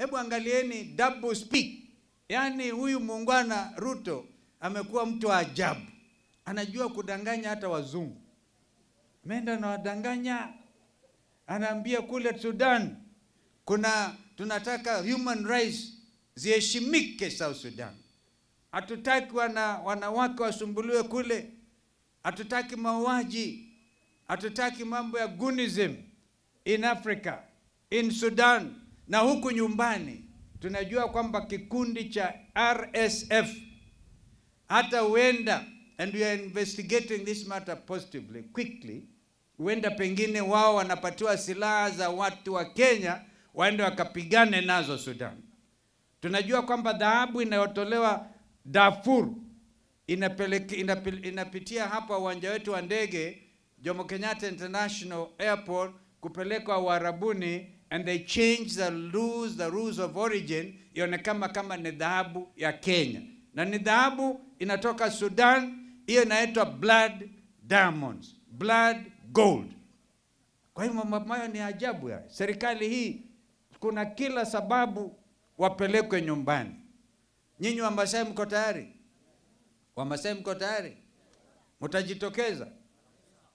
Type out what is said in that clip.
Hebu angalieni double speak. Yani huyu muungwana Ruto amekuwa mtu wa ajabu. Anajua kudanganya hata wazungu. Menda na wadanganya. Anaambia kule Sudan tunataka human rights ziheshimike South Sudan. Hatutaki wanawake wasumbuliwe kule. Hatutaki mauaji. Hatutaki mambo ya goonism in Africa, in Sudan na huku nyumbani. Tunajua kwamba kikundi cha RSF hata huenda, and we are investigating this matter positively, quickly, huenda pengine wao wanapatiwa silaha za watu wa Kenya waende wakapigane nazo Sudan. Tunajua kwamba dhahabu inayotolewa Darfur inapitia hapa uwanja wetu wa ndege Jomo Kenyatta International Airport kupelekwa Uarabuni, and they change the rules of origin, ionekana kama ni dhahabu ya Kenya. Na ni dhahabu inatoka Sudan, hiyo inaitwa blood diamonds, blood gold. Kwa hiyo mambo hayo ni ajabu ya. Serikali hii kuna kila sababu wapelekwe nyumbani. Nyinyi wa Masai mko tayari? Wa Masai mko tayari? Mtajitokeza?